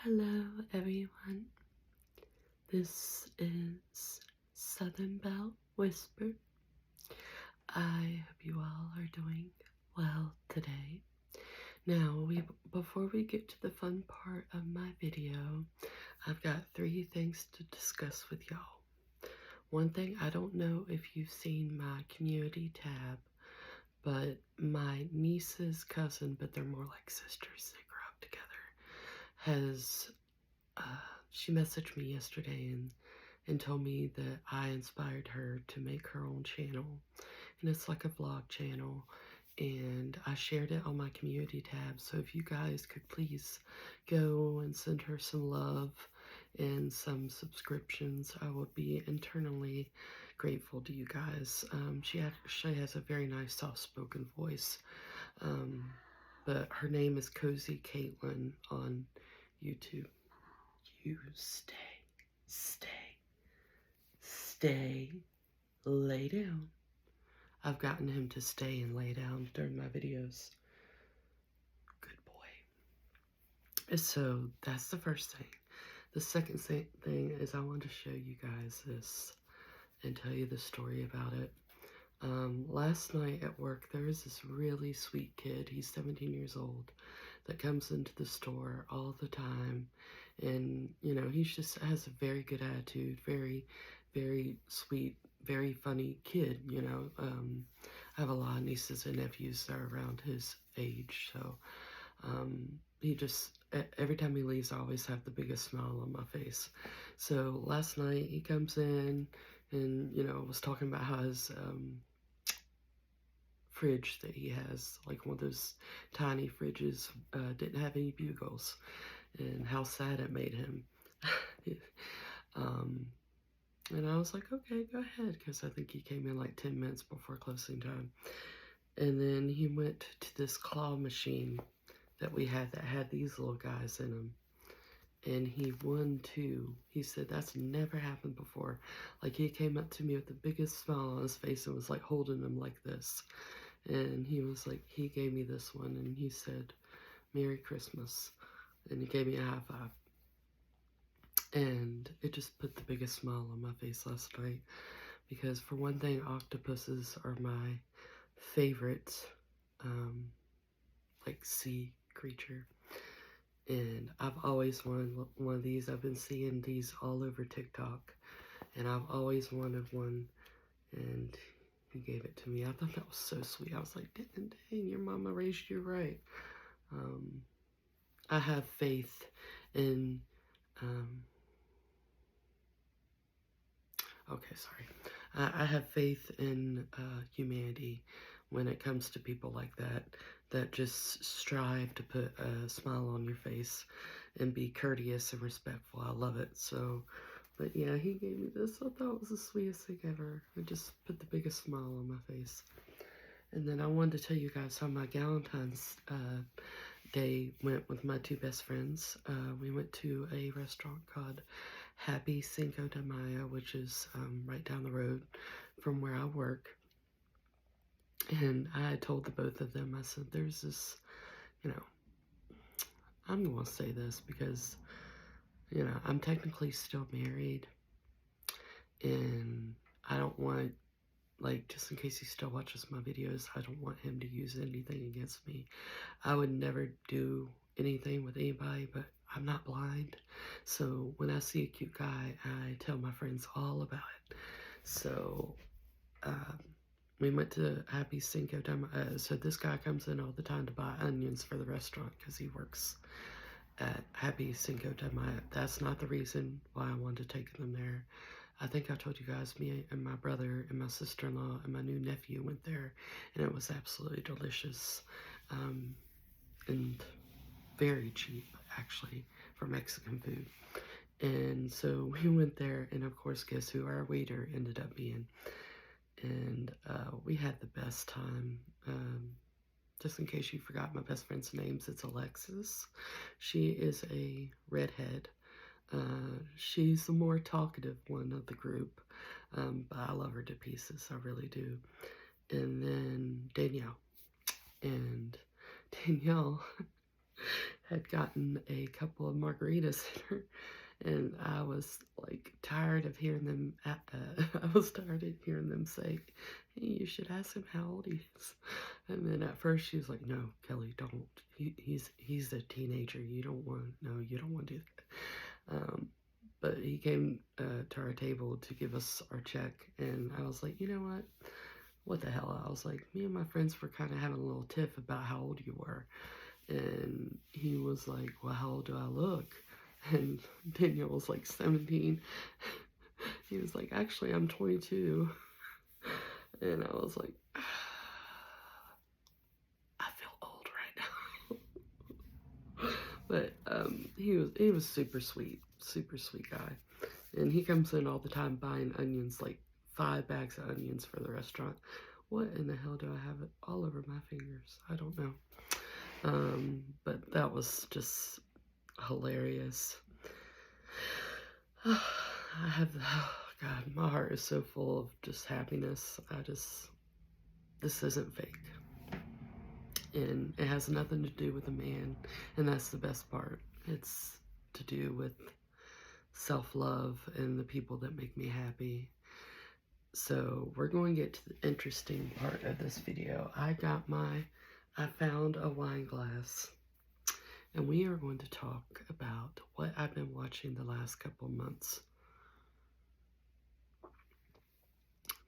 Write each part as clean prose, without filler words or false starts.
Hello, everyone. This is Southern Belle Whisper. I hope you all are doing well today. Now, before we get to the fun part of my video, I've got 3 things to discuss with y'all. One thing, I don't know if you've seen my community tab, but my niece's cousin, but they're more like sisters, they grew up together, has she messaged me yesterday and told me that I inspired her to make her own channel. And it's like a vlog channel. And I shared it on my community tab. So if you guys could please go and send her some love and some subscriptions, I would be internally grateful to you guys. She actually has a very nice soft-spoken voice. But her name is Cozy Caitlin on YouTube. You stay, lay down. I've gotten him to stay and lay down during my videos. Good boy. So that's the first thing. The second thing is I want to show you guys this and tell you the story about it. Last night at work, there is this really sweet kid. He's 17 years old that comes into the store all the time. And, you know, he just has a very good attitude, very, very sweet, very funny kid, you know. I have a lot of nieces and nephews that are around his age, so he just, every time he leaves, I always have the biggest smile on my face. So last night he comes in and, you know, was talking about how his fridge that he has, like one of those tiny fridges, didn't have any bugles, and how sad it made him. And I was like, okay, go ahead, because I think he came in like 10 minutes before closing time. And then he went to this claw machine that we had that had these little guys in them. And he won 2. He said that's never happened before. Like, he came up to me with the biggest smile on his face and was like holding them like this. And he was like, he gave me this one and he said, Merry Christmas. And he gave me a high five. And it just put the biggest smile on my face last night. Because for one thing, octopuses are my favorite, like, sea creature. And I've always wanted one of these. I've been seeing these all over TikTok. And I've always wanted one. And he gave it to me. I thought that was so sweet. I was like, dang, your mama raised you right. I have faith in, okay, sorry. I have faith in humanity when it comes to people like that, that just strive to put a smile on your face and be courteous and respectful. I love it. So, but yeah, he gave me this. I thought it was the sweetest thing ever. It just put the biggest smile on my face. And then I wanted to tell you guys how my Valentine's Day went with my 2 best friends. We went to a restaurant called Happy Cinco de Mayo, which is right down the road from where I work. And I had told the both of them, I said, there's this, you know, I'm going to say this because, you know, I'm technically still married. And I don't want, like, just in case he still watches my videos, I don't want him to use anything against me. I would never do anything with anybody, but I'm not blind. So when I see a cute guy, I tell my friends all about it. So we went to Happy Cinco de Mayo. So this guy comes in all the time to buy onions for the restaurant because he works at Happy Cinco de Mayo. That's not the reason why I wanted to take them there. I think I told you guys, me and my brother and my sister-in-law and my new nephew went there, and it was absolutely delicious. And very cheap, actually, for Mexican food. And so we went there, and of course, guess who our waiter ended up being? And we had the best time. Just in case you forgot my best friend's names, it's Alexis. She is a redhead. She's the more talkative one of the group, but I love her to pieces, I really do. And then Danielle. And Danielle had gotten a couple of margaritas in her, and I was like tired of hearing them. I was tired of hearing them say, "Hey, you should ask him how old he is." And then at first she was like, "No, Kelly, don't. He's a teenager. You don't want. No, you don't want to do that." But he came to our table to give us our check, and I was like, you know what? What the hell? I was like, me and my friends were kind of having a little tiff about how old you were. And he was like, well, how old do I look? And Daniel was like 17. He was like, actually, I'm 22. And I was like, I feel old right now. But he was super sweet guy. And he comes in all the time buying onions, like 5 bags of onions for the restaurant. What in the hell do I have it all over my fingers? I don't know. But that was just hilarious. I have, oh God, my heart is so full of just happiness. This isn't fake. And it has nothing to do with a man, and that's the best part. It's to do with self-love and the people that make me happy. So we're going to get to the interesting part of this video. I found a wine glass, and we are going to talk about what I've been watching the last couple months,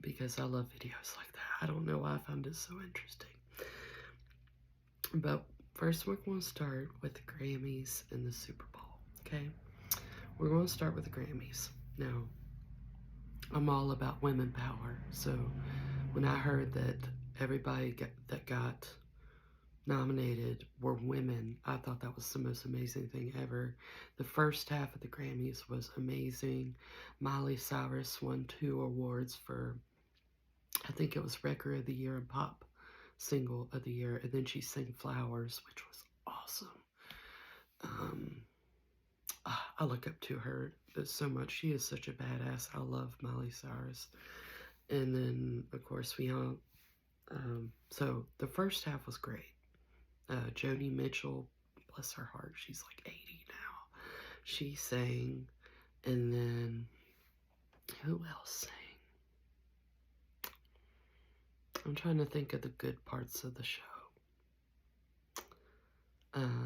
because I love videos like that. I don't know why I found it so interesting. But first we're going to start with the Grammys and the Super Bowl, okay? We're going to start with the Grammys. Now, I'm all about women power, so when I heard that everybody that got nominated were women, I thought that was the most amazing thing ever. The first half of the Grammys was amazing. Miley Cyrus won 2 awards for, I think it was Record of the Year and Pop Single of the Year, and then she sang Flowers, which was awesome. I look up to her so much. She is such a badass. I love Miley Cyrus. And then, of course, we all, so the first half was great. Joni Mitchell, bless her heart, she's like 80 now. She sang, and then who else sang? I'm trying to think of the good parts of the show.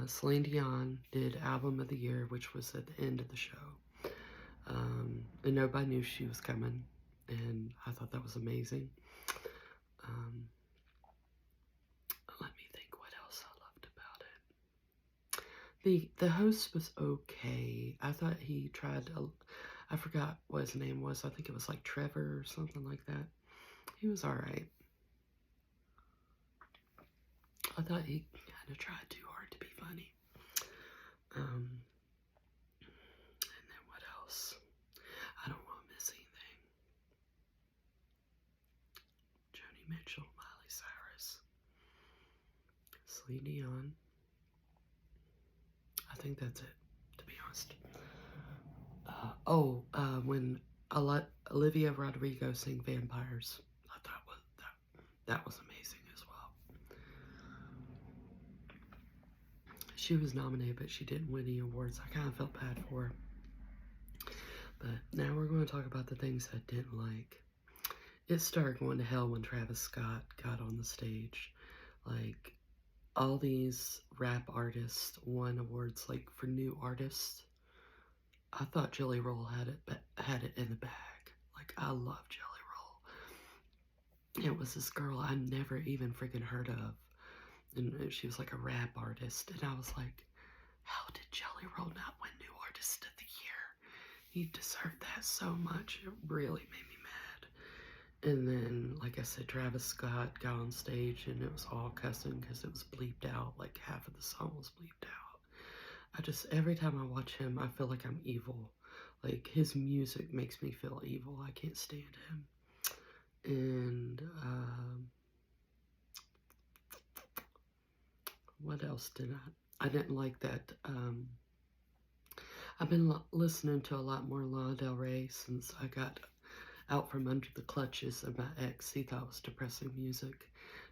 Celine Dion did Album of the Year, which was at the end of the show. And nobody knew she was coming, and I thought that was amazing. Let me think what else I loved about it. The host was okay. I thought he tried to, I forgot what his name was. I think it was like Trevor or something like that. He was alright. I thought he kind of tried too hard to be funny. And then what else? I don't want to miss anything. Joni Mitchell, Miley Cyrus, Celine Dion. I think that's it, to be honest. When Olivia Rodrigo sang Vampires, I thought that was amazing as well. She was nominated, but she didn't win any awards. I kind of felt bad for her. But now we're going to talk about the things I didn't like. It started going to hell when Travis Scott got on the stage. Like, all these rap artists won awards, like, for new artists. I thought Jelly Roll had it in the bag. Like, I love Jelly Roll. It was this girl I never even freaking heard of, and she was like a rap artist, and I was like, how did Jelly Roll not win New Artist of the Year? He deserved that so much. It really made me mad. And then, like I said, Travis Scott got on stage, and it was all cussing because it was bleeped out. Like, half of the song was bleeped out. Every time I watch him, I feel like I'm evil. Like, his music makes me feel evil. I can't stand him. And, what else did I didn't like that, I've been listening to a lot more Lana Del Rey since I got out from under the clutches of my ex. He thought it was depressing music.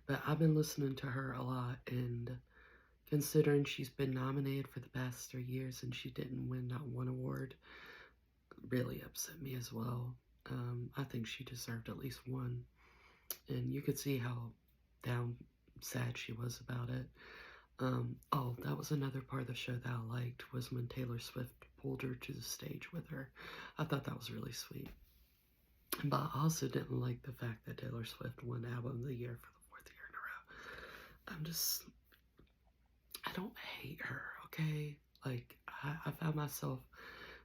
But I've been listening to her a lot, and considering she's been nominated for the past 3 years and she didn't win not one award, really upset me as well. I think she deserved at least one, and you could see how sad she was about it. Oh, that was another part of the show that I liked, was when Taylor Swift pulled her to the stage with her. I thought that was really sweet. But I also didn't like the fact that Taylor Swift won Album of the Year for the 4th year in a row. I don't hate her, okay? Like, I found myself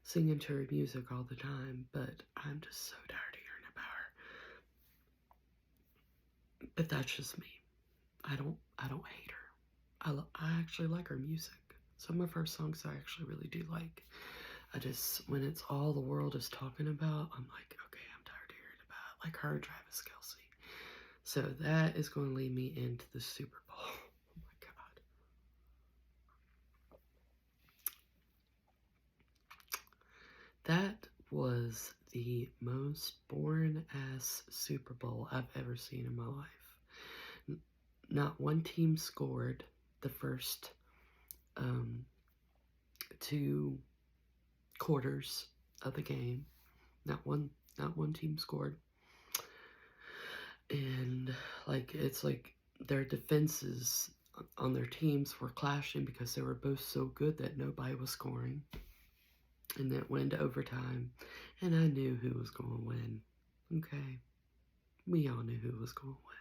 singing to her music all the time, but I'm just so tired of hearing about her. But that's just me. I don't hate her. I actually like her music. Some of her songs I actually really do like. I just, when it's all the world is talking about, I'm like, okay, I'm tired of hearing about it. Like her and Travis Kelce. So that is going to lead me into the Super Bowl. Oh my God. That was the most boring ass Super Bowl I've ever seen in my life. Not one team scored the first 2 quarters of the game. Not one team scored. And like, it's like their defenses on their teams were clashing because they were both so good that nobody was scoring. And it went to overtime, and I knew who was going to win. Okay, we all knew who was going to win.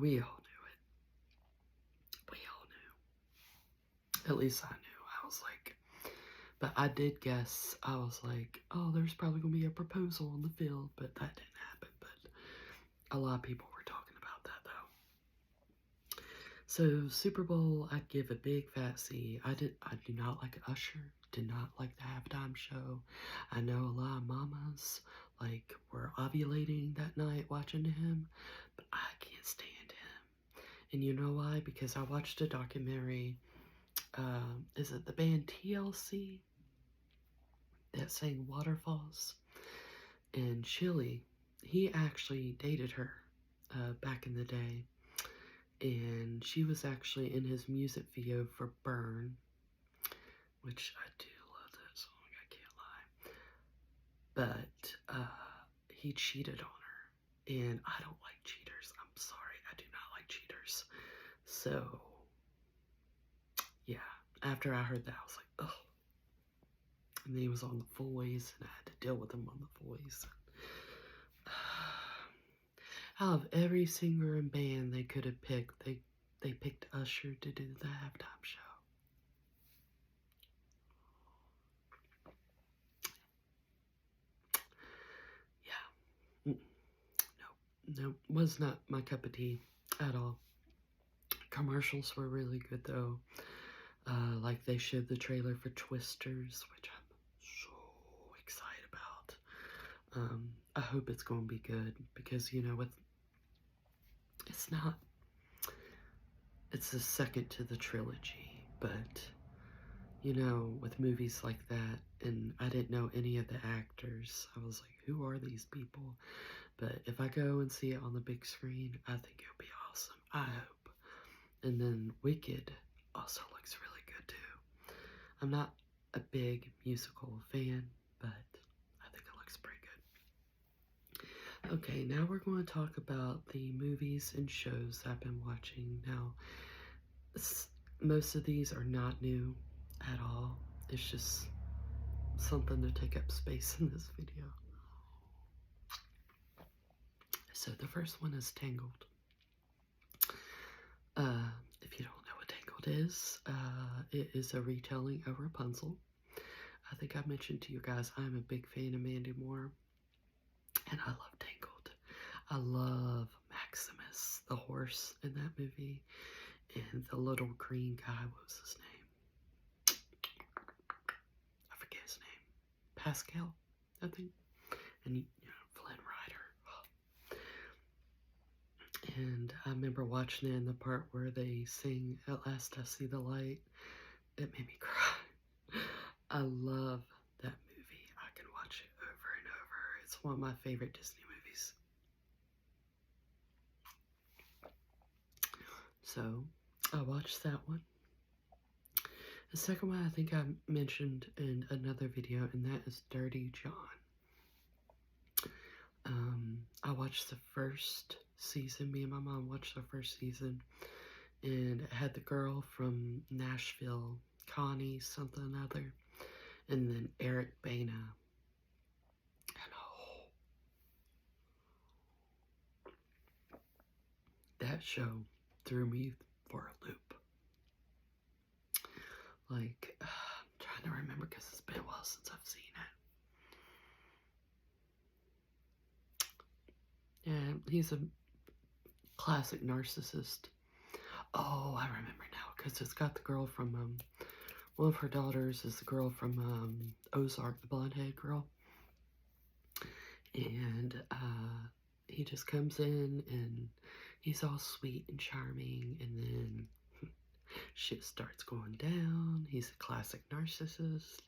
We all knew it. We all knew. At least I knew. I was like, but I did guess. I was like, oh, there's probably going to be a proposal on the field, but that didn't happen. But a lot of people were talking about that, though. So Super Bowl, I'd give a big fat C. I do not like Usher. Did not like the halftime show. I know a lot of mamas like were ovulating that night watching him, but I can't stand him. And you know why? Because I watched a documentary. Is it the band TLC that sang Waterfalls? And Chili, he actually dated her back in the day. And she was actually in his music video for Burn, which I do love that song, I can't lie. But he cheated on her, and I don't like cheaters. I'm sorry, I do not like cheaters. So, yeah, after I heard that, I was like, ugh. And then he was on The Voice, and I had to deal with him on The Voice. Out of every singer and band they could have picked, they picked Usher to do the halftime show. Yeah. No, was not my cup of tea at all. Commercials were really good though. Like they showed the trailer for Twisters, which I'm so excited about. I hope it's going to be good because, you know, it's not, it's the second to the trilogy, but, you know, with movies like that, and I didn't know any of the actors, I was like, who are these people? But if I go and see it on the big screen, I think it'll be awesome. I hope. And then Wicked also looks really good too. I'm not a big musical fan, but I think it looks pretty good. Okay, now we're going to talk about the movies and shows I've been watching. Now, most of these are not new at all. It's just something to take up space in this video. So the first one is Tangled. If you don't know what Tangled is, it is a retelling of Rapunzel. I think I mentioned to you guys I'm a big fan of Mandy Moore, and I love Tangled. I love Maximus, the horse in that movie, and the little green guy. What was his name? I forget his name. Pascal, I think. And you know, Flynn Rider. And I remember watching it in the part where they sing "At Last I See the Light." It made me cry. I love that movie. I can watch it over and over. It's one of my favorite Disney movies. So I watched that one. The second one I think I mentioned in another video, and that is Dirty John. I watched the first season. Me and my mom watched the first season, and it had the girl from Nashville, Connie something or other, and then Eric Bana. And that show threw me for a loop. Like, I'm trying to remember because it's been a while since I've seen it. And he's a classic narcissist. Oh, I remember now because it's got the girl from, one of her daughters is the girl from Ozark, the blonde-haired girl. And he just comes in and he's all sweet and charming, and then shit starts going down. He's a classic narcissist,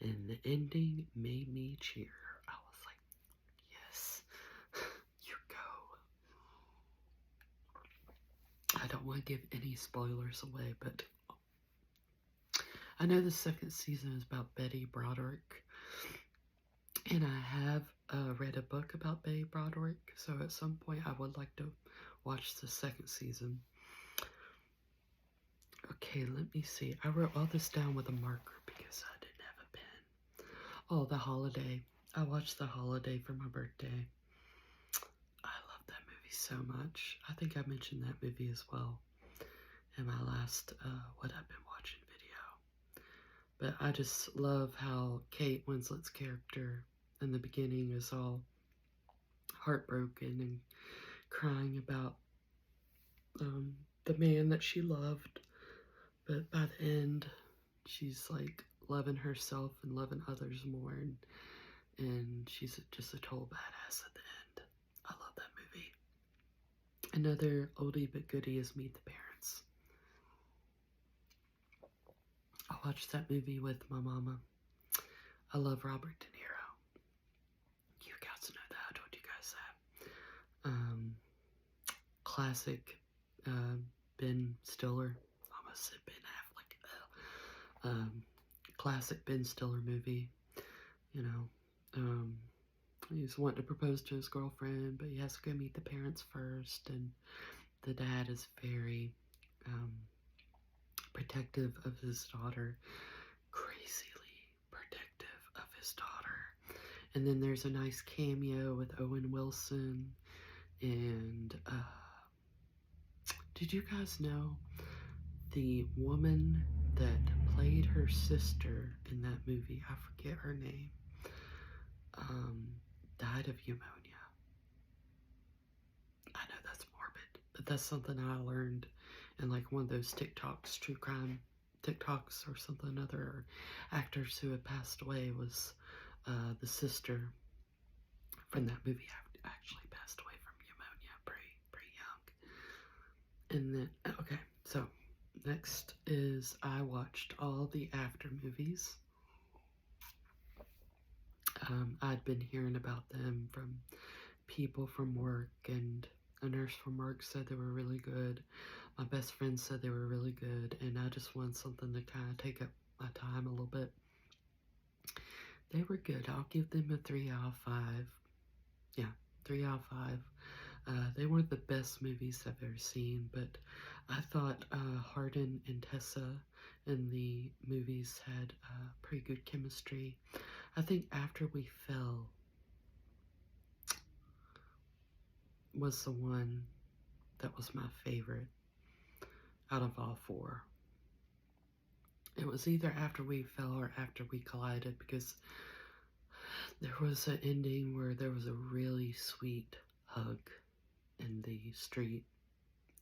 and the ending made me cheer. I was like, yes, you go. I don't want to give any spoilers away, but I know the second season is about Betty Broderick, and I have read a book about Betty Broderick, so at some point I would like to watch the second season. Okay, let me see. I wrote all this down with a marker because I didn't have a pen. Oh, The Holiday. I watched The Holiday for my birthday. I love that movie so much. I think I mentioned that movie as well in my last What I've Been Watching video. But I just love how Kate Winslet's character in the beginning is all heartbroken and crying about the man that she loved. But by the end, she's like loving herself and loving others more, and she's just a total badass at the end. I love that movie. Another oldie but goodie is Meet the Parents. I watched that movie with my mama. I love Robert De Niro. You guys know that. I told you guys that. Classic Ben Stiller. I almost said Ben Affleck. Classic Ben Stiller movie. You know, he's wanting to propose to his girlfriend, but he has to go meet the parents first, and the dad is very protective of his daughter, crazily protective of his daughter. And then there's a nice cameo with Owen Wilson, and did you guys know the woman that played her sister in that movie, I forget her name, died of pneumonia. I know that's morbid, but that's something I learned in like one of those TikToks, true crime TikToks or something other, or actors who had passed away was the sister from that movie actually passed away from pneumonia pretty young. And then, okay, so next is I watched all the After movies. I'd been hearing about them from people from work, and a nurse from work said they were really good. My best friend said they were really good, and I just wanted something to kind of take up my time a little bit. They were good. I'll give them a 3 out of 5. Yeah, 3 out of 5. They weren't the best movies I've ever seen, but I thought Hardin and Tessa in the movies had pretty good chemistry. I think After We Fell was the one that was my favorite out of all 4. It was either After We Fell or After We Collided, because there was an ending where there was a really sweet hug in the street,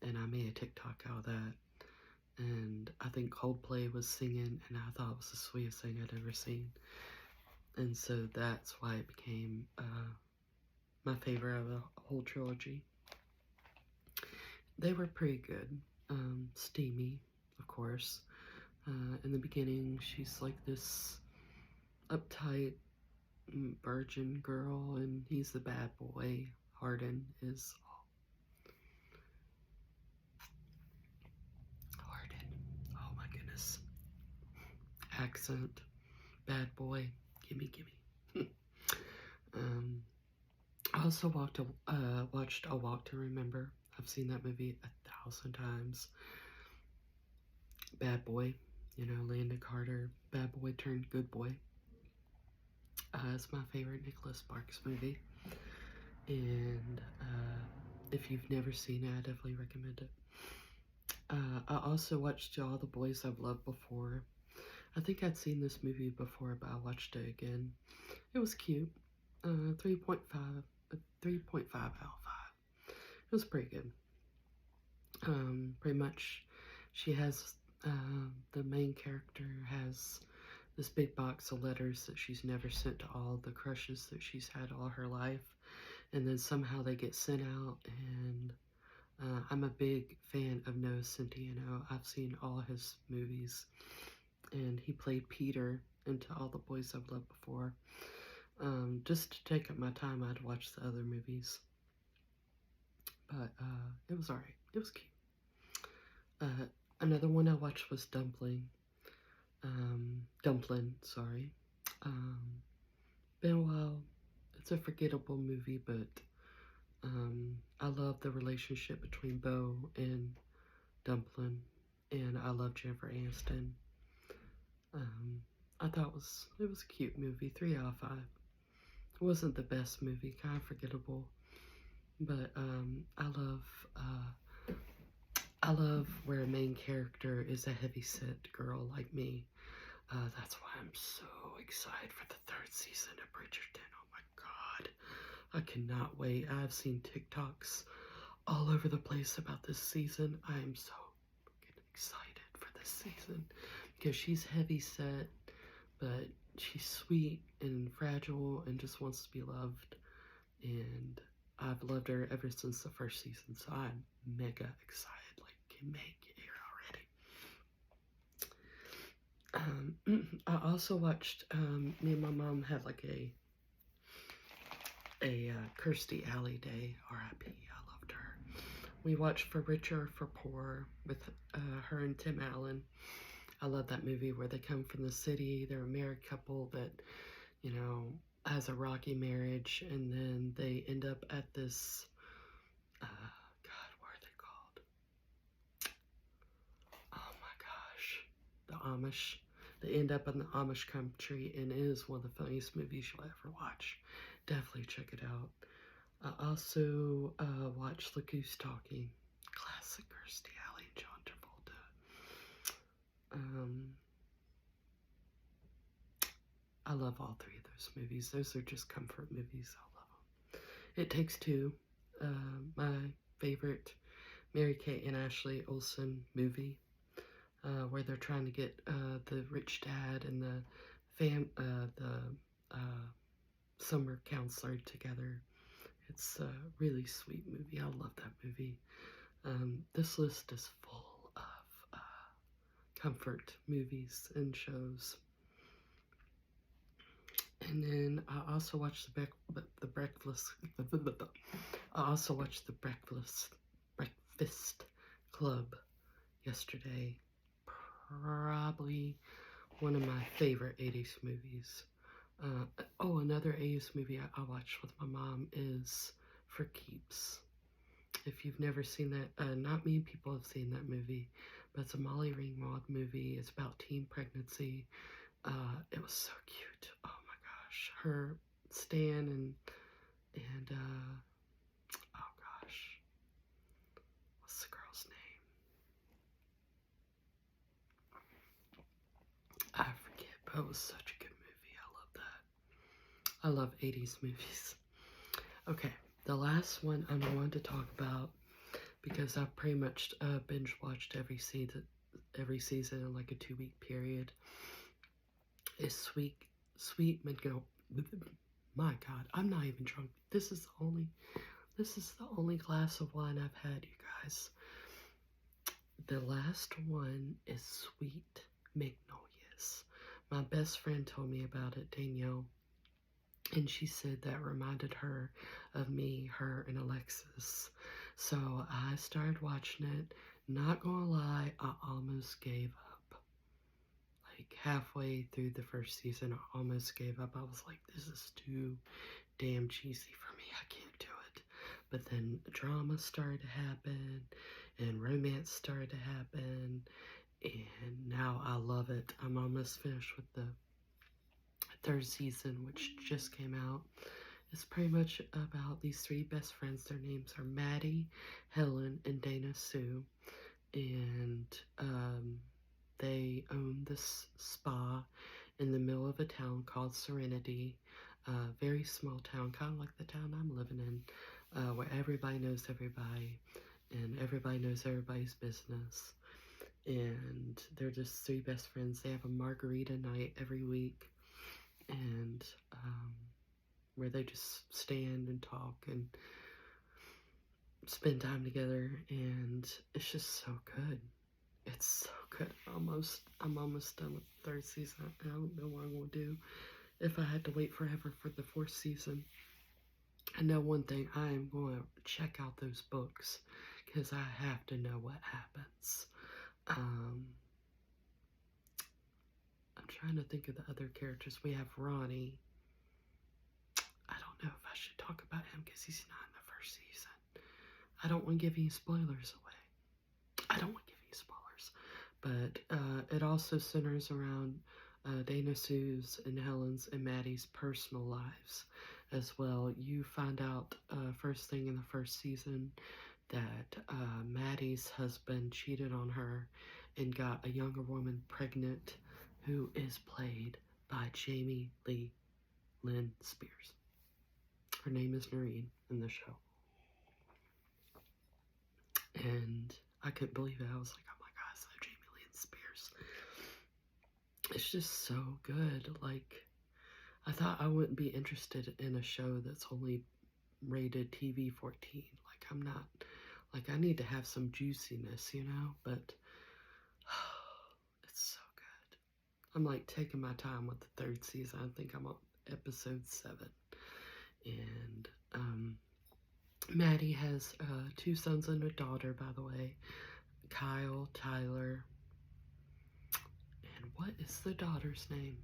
and I made a TikTok out of that. And I think Coldplay was singing, and I thought it was the sweetest thing I'd ever seen. And so that's why it became my favorite of the whole trilogy. They were pretty good. Steamy, of course. In the beginning, she's like this uptight virgin girl, and he's the bad boy. Hardin is. famous accent. Bad boy. Gimme, gimme. I also watched A Walk to Remember. I've seen that movie 1,000 times. Bad boy. You know, Landon Carter. Bad boy turned good boy. It's my favorite Nicholas Sparks movie. And if you've never seen it, I definitely recommend it. I also watched All the Boys I've Loved Before. I think I'd seen this movie before, but I watched it again. It was cute. 3.5, 3.5 out of 5. It was pretty good. Pretty much, she has, the main character has this big box of letters that she's never sent to all the crushes that she's had all her life. And then somehow they get sent out, and I'm a big fan of Noah Centineo. I've seen all his movies, and he played Peter into All the Boys I've Loved Before. Just to take up my time, I'd watch the other movies. But it was alright. It was cute. Another one I watched was Dumplin', sorry. Been a while. It's a forgettable movie, but I love the relationship between Bo and Dumplin', and I love Jennifer Aniston. I thought it was a cute movie, 3 out of 5. It wasn't the best movie, kind of forgettable, but I love where a main character is a heavy-set girl like me. That's why I'm so excited for the 3rd season of Bridgerton. Oh my god, I cannot wait. I've seen TikToks all over the place about this season. I am so excited for this season because she's heavy set, but she's sweet and fragile and just wants to be loved. And I've loved her ever since the 1st season, so I'm mega excited. Like, can make it here already. I also watched, me and my mom had like a Kirstie Alley day, R.I.P. I loved her. We watched For Richer, For Poor with her and Tim Allen. I love that movie where they come from the city. They're a married couple that, you know, has a rocky marriage, and then they end up at this, God, what are they called? Oh my gosh, the Amish. They end up in the Amish country, and it is one of the funniest movies you'll ever watch. Definitely check it out. I also watched Look Who's Talking. Classic Kirstie Alley and John Travolta. I love all 3 of those movies. Those are just comfort movies. I love them. It Takes Two. My favorite Mary-Kate and Ashley Olsen movie. Where they're trying to get the rich dad and the summer counselor together. It's a really sweet movie. I love that movie. This list is full of comfort movies and shows. And then I also watched the Breakfast. I also watched the Breakfast Club yesterday. Probably one of my favorite 80s movies. Another 80s movie I watched with my mom is For Keeps. If you've never seen that, not many people have seen that movie, but it's a Molly Ringwald movie. It's about teen pregnancy. It was so cute. Oh my gosh. Her, Stan, and oh gosh. What's the girl's name? I forget, but it was such a good movie. I love that. I love 80s movies. Okay, the last one I'm going to talk about, because I've pretty much binge watched every season in like a 2-week period, is Sweet Magnolia. My God, I'm not even drunk. This is the only glass of wine I've had, you guys. The last one is Sweet Magnolias. My best friend told me about it, Danielle, and she said that reminded her of me, her, and Alexis. So I started watching it. Not gonna lie, I almost gave up. like halfway through the first season, I almost gave up. I was like, this is too damn cheesy for me. I can't do it. But then drama started to happen, and romance started to happen, and now I love it. I'm almost finished with the third season, which just came out. It's pretty much about these three best friends. Their names are Maddie, Helen, and Dana Sue, and they own this spa in the middle of a town called Serenity. Very small town, kind of like the town I'm living in, where everybody knows everybody and everybody knows everybody's business. And they're just three best friends. They have a margarita night every week, and where they just stand and talk and spend time together, and it's just so good. It's so good. I'm almost done with the third season. I don't know what I'm gonna do if I had to wait forever for the fourth season. I know one thing, I am going to check out those books because I have to know what happens. I'm trying to think of the other characters. We have Ronnie. I don't know if I should talk about him because he's not in the first season. I don't want to give any spoilers away. I don't want to give any spoilers. But it also centers around Dana Sue's and Helen's and Maddie's personal lives as well. You find out first thing in the first season that Maddie's husband cheated on her and got a younger woman pregnant, who is played by Jamie Lee Lynn Spears. Her name is Noreen in the show. And I couldn't believe it. I was like, oh my god, so Jamie Lee Spears. It's just so good. Like, I thought I wouldn't be interested in a show that's only rated TV 14. Like, I'm not, like, I need to have some juiciness, you know? But it's so good. I'm like taking my time with the third season. I think I'm on episode 7. And Maddie has 2 sons and a daughter, by the way. Kyle, Tyler, and what is the daughter's name?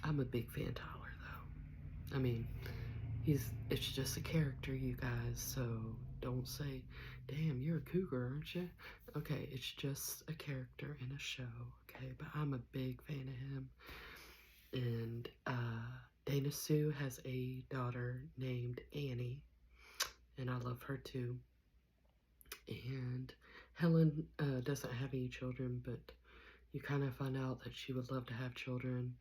I'm a big fan of Tyler, though. I mean, it's just a character, you guys, so don't say, damn, you're a cougar, aren't you? Okay, it's just a character in a show, okay? But I'm a big fan of him. And Dana Sue has a daughter named Annie, and I love her too. And Helen doesn't have any children, but you kind of find out that she would love to have children.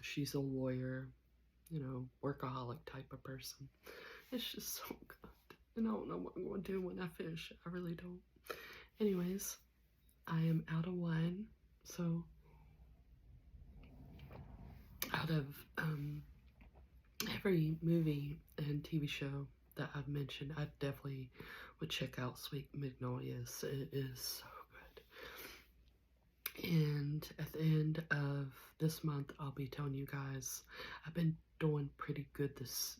She's a lawyer, you know, workaholic type of person. It's just so good. And I don't know what I'm going to do when I finish. I really don't. Anyways, I am out of wine. So, out of every movie and TV show that I've mentioned, I definitely would check out Sweet Magnolias. It is so good. And at the end of this month, I'll be telling you guys, I've been doing pretty good this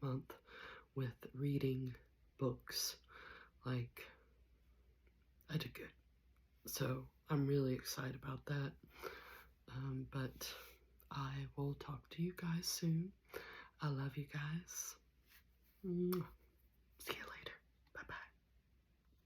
month with reading books. Like, I did good. So I'm really excited about that. But I will talk to you guys soon. I love you guys. See you later.